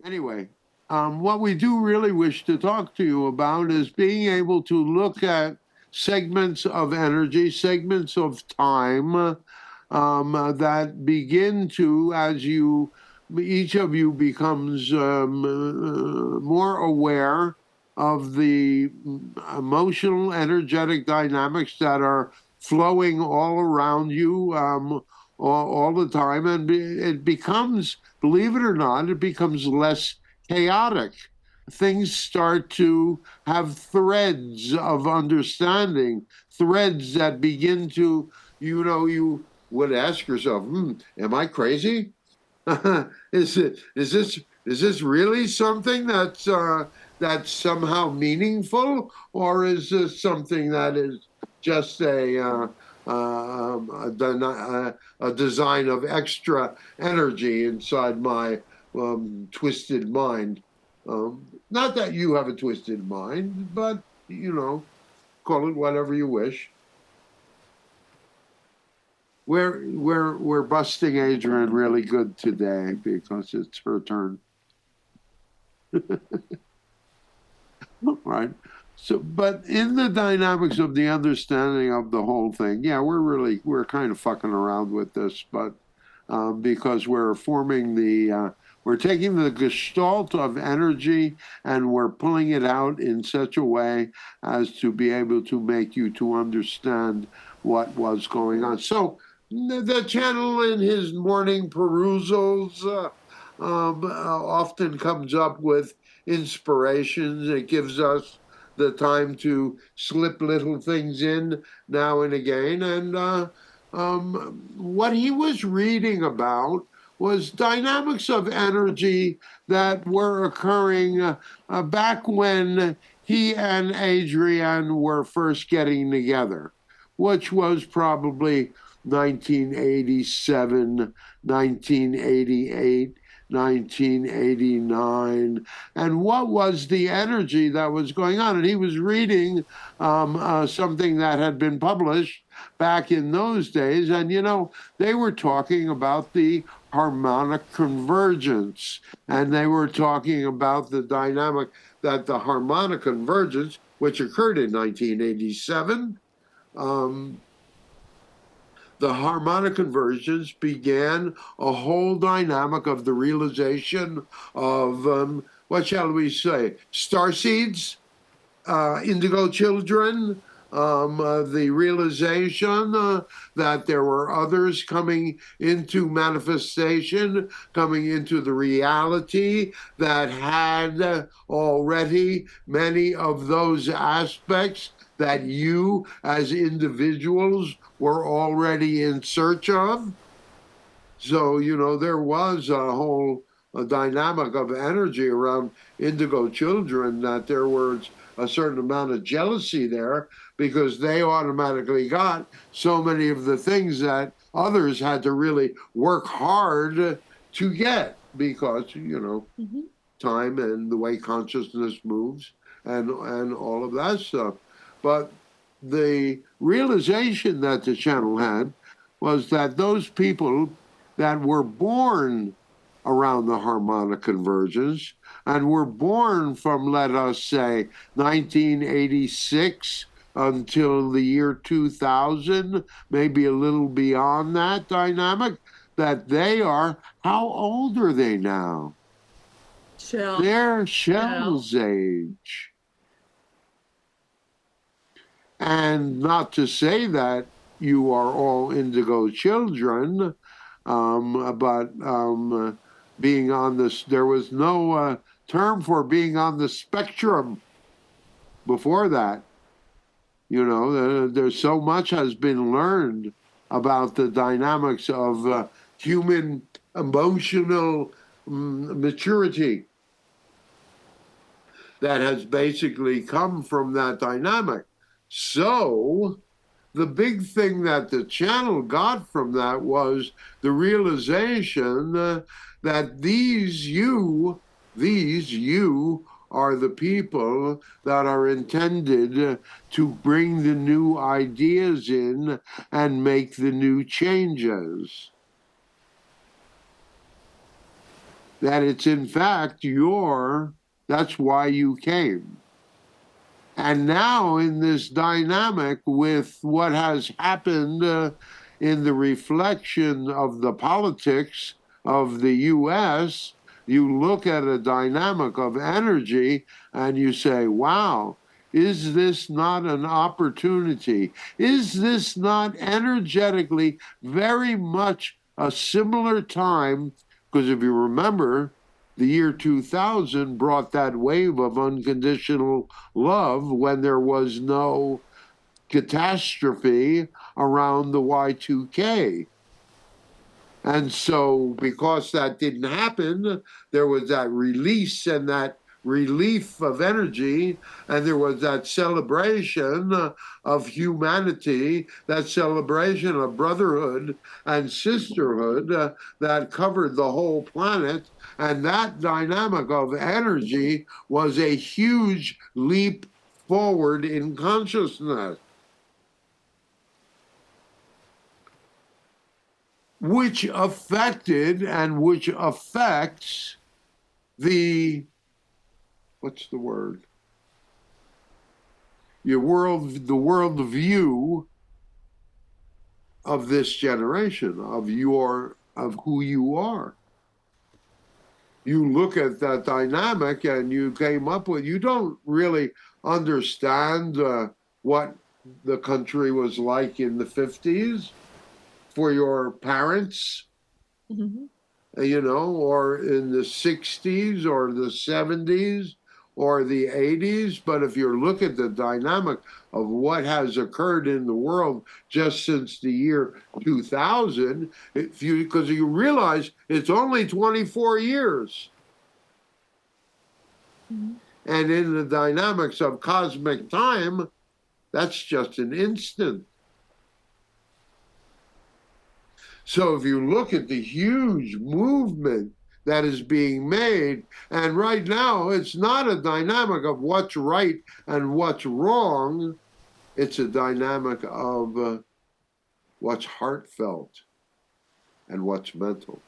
Anyway, what we do really wish to talk to you about is being able to look at segments of energy, segments of time that begin to, as you, each of you becomes more aware of the emotional, energetic dynamics that are flowing all around you all the time. And it becomes, believe it or not, it becomes less chaotic. Things start to have threads of understanding, threads that begin to, you would ask yourself, am I crazy? Is this really something that's somehow meaningful, or is this something that is just a design of extra energy inside my twisted mind? Not that you have a twisted mind, but call it whatever you wish. We're busting Adrian really good today because it's her turn. Right. So, but in the dynamics of the understanding of the whole thing, yeah, we're kind of fucking around with this, but because we're forming we're taking the gestalt of energy and we're pulling it out in such a way as to be able to make you to understand what was going on. So the channel in his morning perusals often comes up with inspirations. It gives us the time to slip little things in now and again. And what he was reading about was dynamics of energy that were occurring back when he and Adrienne were first getting together, which was probably 1987, 1988, 1989, and what was the energy that was going on. And he was reading something that had been published back in those days, and they were talking about the harmonic convergence, and they were talking about the dynamic that the harmonic convergence, which occurred in 1987, the harmonic convergence began a whole dynamic of the realization of, what shall we say, starseeds, indigo children, the realization that there were others coming into manifestation, coming into the reality that had already many of those aspects that you as individuals were already in search of. So, there was a whole dynamic of energy around indigo children, that there was a certain amount of jealousy there because they automatically got so many of the things that others had to really work hard to get because, time and the way consciousness moves and all of that stuff. But the realization that the channel had was that those people that were born around the harmonic convergence and were born from, let us say, 1986 until the year 2000, maybe a little beyond that dynamic, that they are, how old are they now? They're Shell's age. And not to say that you are all indigo children, but being on this, there was no term for being on the spectrum before that. There's so much has been learned about the dynamics of human emotional maturity that has basically come from that dynamic. So the big thing that the channel got from that was the realization that these you are the people that are intended to bring the new ideas in and make the new changes. that it's in fact that's why you came. And now, in this dynamic with what has happened in the reflection of the politics of the US, you look at a dynamic of energy and you say, wow, is this not an opportunity? Is this not energetically very much a similar time? Because if you remember, the year 2000 brought that wave of unconditional love when there was no catastrophe around the Y2K. And so, because that didn't happen, there was that release and that relief of energy, and there was that celebration of humanity, that celebration of brotherhood and sisterhood that covered the whole planet. And that dynamic of energy was a huge leap forward in consciousness, which affected and which affects the, what's the word? The world view of this generation, of who you are. You look at that dynamic and you came up with, you don't really understand what the country was like in the 50s for your parents, or in the 60s or the 70s or the 80s. But if you look at the dynamic of what has occurred in the world just since the year 2000, because you realize it's only 24 years. And in the dynamics of cosmic time, that's just an instant. So if you look at the huge movement that is being made, and right now it's not a dynamic of what's right and what's wrong, it's a dynamic of what's heartfelt and what's mental.